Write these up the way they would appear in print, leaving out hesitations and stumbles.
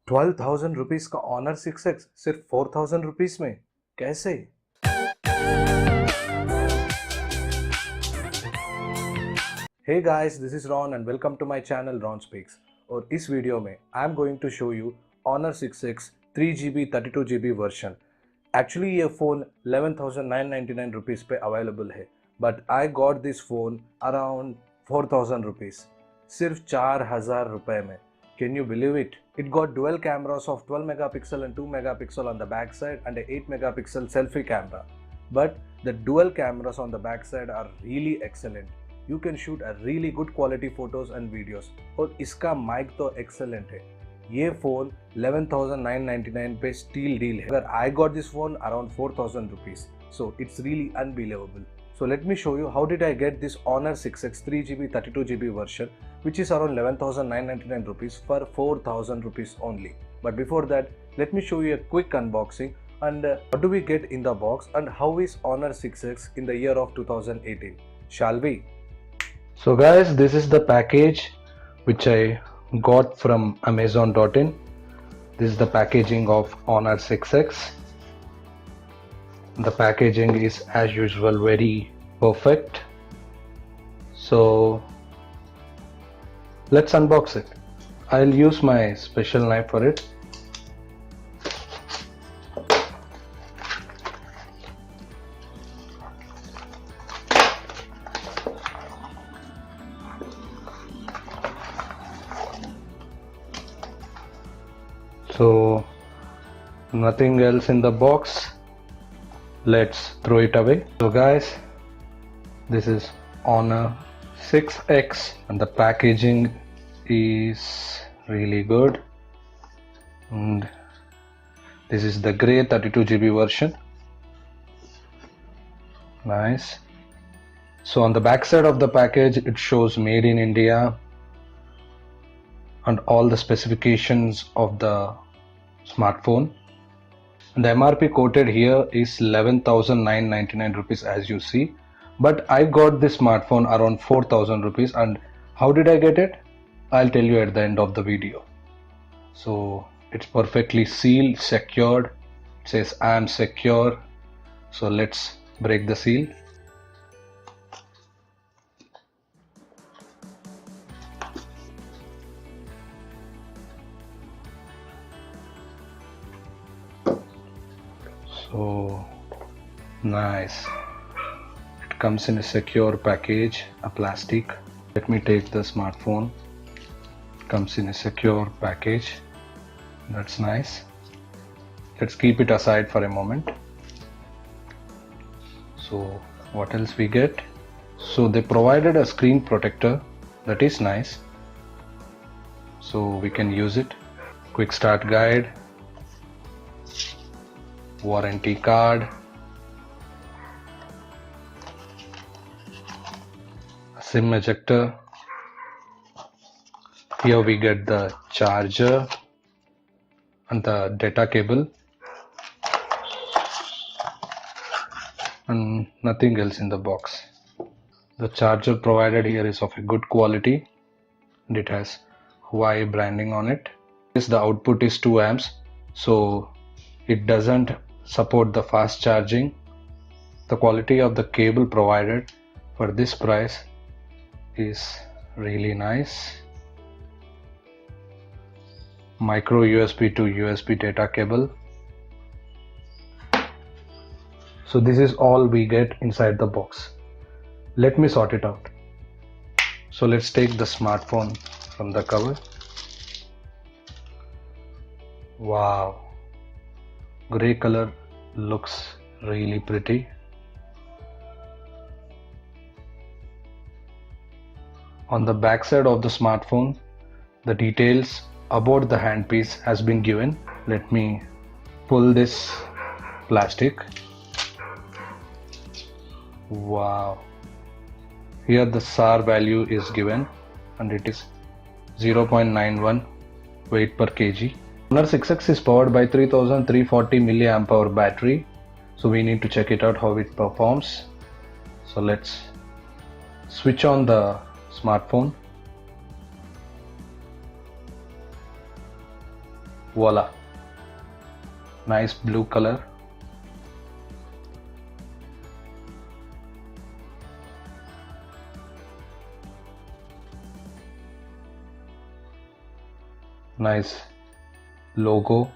₹12,000 का Honor 6X सिर्फ ₹4,000 में कैसे? Hey guys, this is Ron and welcome to my channel Ron Speaks. और इस वीडियो में I am going to show you Honor 6X 3GB 32GB version. Actually ये phone 11,999 rupees पे available है, but I got this phone around 4,000 rupees, सिर्फ 4,000 रुपए में. Can you believe it? It got dual cameras of 12 megapixel and 2 megapixel on the back side and a 8 megapixel selfie camera. But the dual cameras on the back side are really excellent. You can shoot a really good quality photos and videos. और इसका mic तो excellent है. ये phone 11,999 पे steal deal है. अगर I got this phone around 4,000 rupees. So it's really unbelievable. So let me show you how did I get this Honor 6X 3GB 32GB version, which is around 11,999 rupees for 4,000 rupees only. But before that, let me show you a quick unboxing and what do we get in the box and how is Honor 6X in the year of 2018. Shall we? So guys, this is the package which I got from Amazon.in. This is the packaging of Honor 6X. The packaging is as usual very perfect. So let's unbox it. I'll use my special knife for it. So nothing else in the box. Let's throw it away. So guys, this is Honor 6X and the packaging is really good, and this is the grey 32GB version. Nice. So on the back side of the package it shows made in India and all the specifications of the smartphone. And the MRP quoted here is 11,999 rupees as you see, but I got this smartphone around 4,000 rupees. And how did I get it? I'll tell you at the end of the video. So it's perfectly sealed, secured. It says I am secure. So let's break the seal. So nice. It comes in a secure package, a plastic. Let me take the smartphone. It comes in a secure package. That's nice. Let's keep it aside for a moment. So what else we get? So they provided a screen protector. That is nice. So we can use it. Quick start guide. Warranty card, SIM ejector. Here we get the charger and the data cable, and nothing else in the box. The charger provided here is of a good quality and it has Huawei branding on it. The output is 2 amps, so it doesn't support the fast charging. The quality of the cable provided for this price is really nice. Micro USB to USB data cable. So this is all we get inside the box. Let me sort it out. So let's take the smartphone from the cover. Wow. Grey color looks really pretty. On the back side of the smartphone, the details about the handpiece has been given. Let me pull this plastic. Wow. Here the SAR value is given and it is 0.91 weight per kg. Honor 6X is powered by 3340 mAh battery. So we need to check it out how it performs. So let's switch on the smartphone. voila, nice blue color. Nice logo.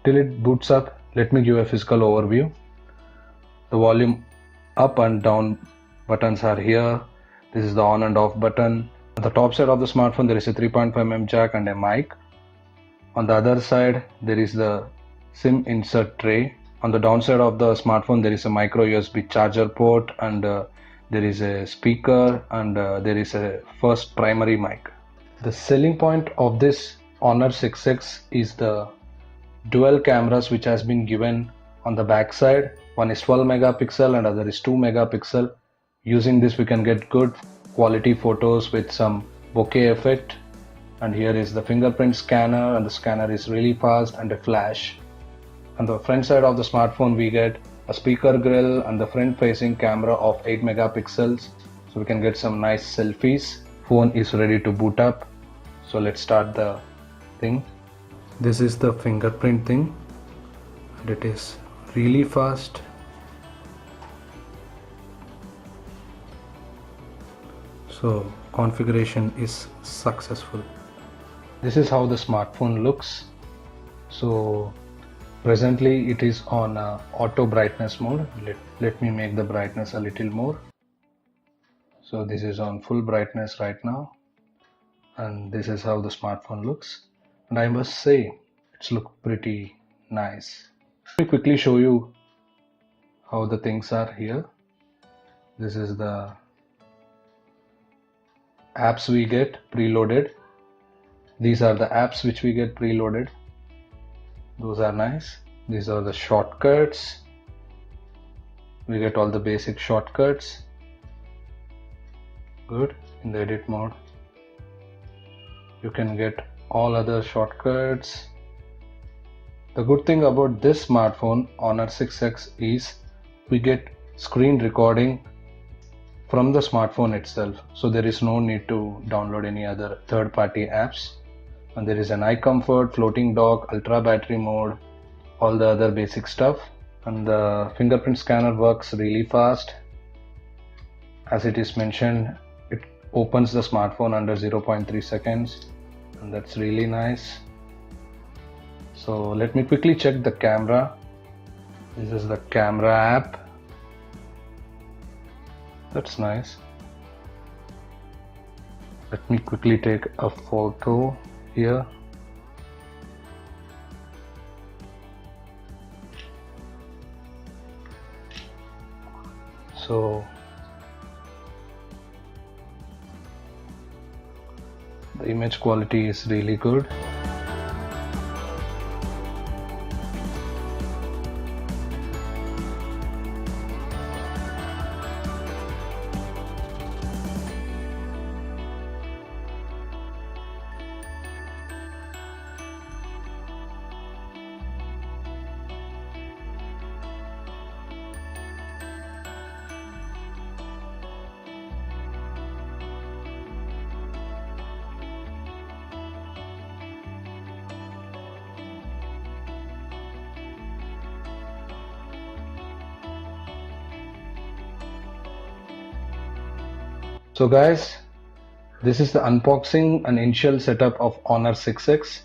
Till it boots up, let me give a physical overview. The volume up and down buttons are here. This is the on and off button. On the top side of the smartphone there is a 3.5mm jack and a mic. On the other side there is the SIM insert tray. On the downside of the smartphone there is a micro USB charger port, and there is a speaker, and there is a first primary mic. The selling point of this Honor 6X is the dual cameras which has been given on the back side. One is 12 megapixel and other is 2 megapixel. Using this we can get good quality photos with some bokeh effect. And here is the fingerprint scanner, and the scanner is really fast, and a flash. On the front side of the smartphone we get a speaker grill and the front facing camera of 8 megapixels, so we can get some nice selfies. Phone is ready to boot up, so let's start the thing. This is the fingerprint thing, and it is really fast. So configuration is successful. This is how the smartphone looks. So presently it is on auto brightness mode. Let me make the brightness a little more. So this is on full brightness right now, and this is how the smartphone looks. And I must say it's look pretty nice. Let me quickly show you how the things are here. This is the apps we get preloaded. These are the apps which we get preloaded. Those are nice. These are the shortcuts. We get all the basic shortcuts. Good. In the edit mode you can get all other shortcuts. The good thing about this smartphone Honor 6X is we get screen recording from the smartphone itself, so there is no need to download any other third-party apps. And there is an eye comfort, floating dock, ultra battery mode, all the other basic stuff. And the fingerprint scanner works really fast. As it is mentioned, it opens the smartphone under 0.3 seconds, and that's really nice. So let me quickly check the camera. This is the camera app. That's nice. Let me quickly take a photo here. So the image quality is really good. So guys, this is the unboxing and initial setup of Honor 6X.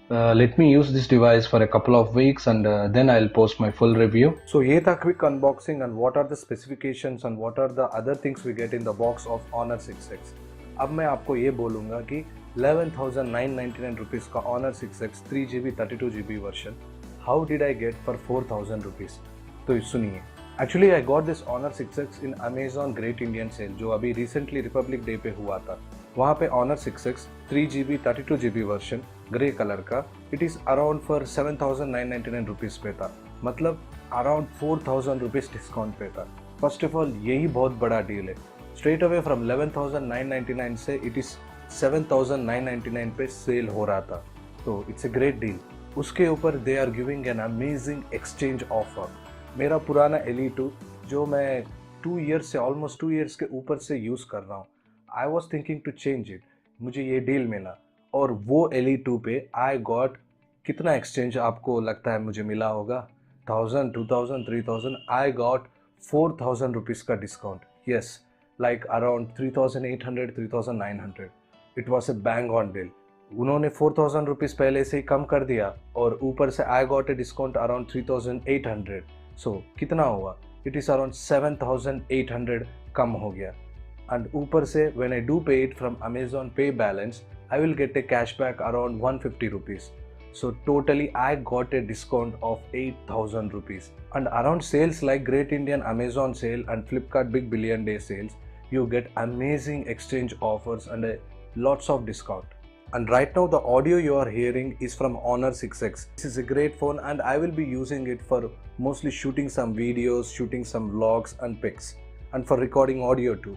Let me use this device for a couple of weeks, and then I'll post my full review. So ये था quick unboxing and what are the specifications and what are the other things we get in the box of Honor 6X. अब मैं आपको ये बोलूँगा कि 11,999 rupees का Honor 6X 3GB 32GB version how did I get for 4,000 rupees? तो सुनिए. Actually I got this Honor 6X in Amazon Great Indian Sale जो अभी recently Republic Day पे हुआ था. वहाँ पे Honor 6X 3GB 32GB version grey colour का it is around for 7,999 rupees पे था, मतलब अराउंड 4,000 रुपीज़ डिस्काउंट पे था. फर्स्ट ऑफ ऑल यही बहुत बड़ा डील है. स्ट्रेट अवे फ्रॉम 11,999 से इट इज़ 7,999 पे सेल हो रहा था, तो इट्स अ ग्रेट डील. उसके ऊपर they are giving an amazing exchange offer. मेरा पुराना Elite जो मैं 2 ईयर्स से ऑलमोस्ट 2 ईयर्स के ऊपर से यूज़ कर रहा हूँ, I was thinking to change it. मुझे ये डील मिला और वो Elite 2 पे आई गॉट कितना एक्सचेंज आपको लगता है मुझे मिला होगा? 1000, 2000, 3000, आई गॉट 4000 रुपीज़ का discount. Yes, like around 3800, 3900. It was a bang on deal. उन्होंने 4000 रुपीज़ पहले से ही कम कर दिया और ऊपर से I got a discount around 3800. सो कितना हुआ? इट इज़ अराउंड 7800 कम हो गया. एंड ऊपर से व्हेन आई डू पे इट फ्रॉम Amazon पे balance, I will get a cashback around 150 rupees. So totally I got a discount of 8000 rupees. And around sales like Great Indian Amazon sale and Flipkart Big Billion Day sales, you get amazing exchange offers and lots of discount. And right now the audio you are hearing is from Honor 6X. This is a great phone and I will be using it for mostly shooting some videos, shooting some vlogs and pics, and for recording audio too.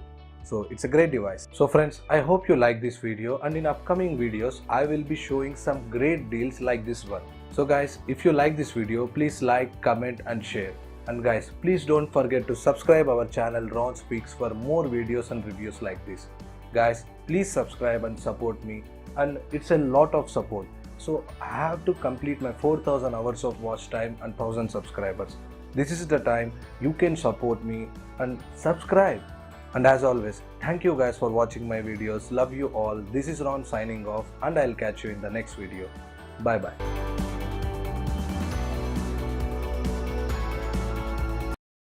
So it's a great device. So friends, I hope you like this video, and in upcoming videos I will be showing some great deals like this one. So guys, if you like this video, please like, comment and share. And guys, please don't forget to subscribe our channel Ron Speaks for more videos and reviews like this. Guys, please subscribe and support me, and it's a lot of support. So I have to complete my 4000 hours of watch time and 1000 subscribers. This is the time you can support me and subscribe. And as always, thank you guys for watching my videos. Love you all. This is Ron signing off, and I'll catch you in the next video. Bye bye.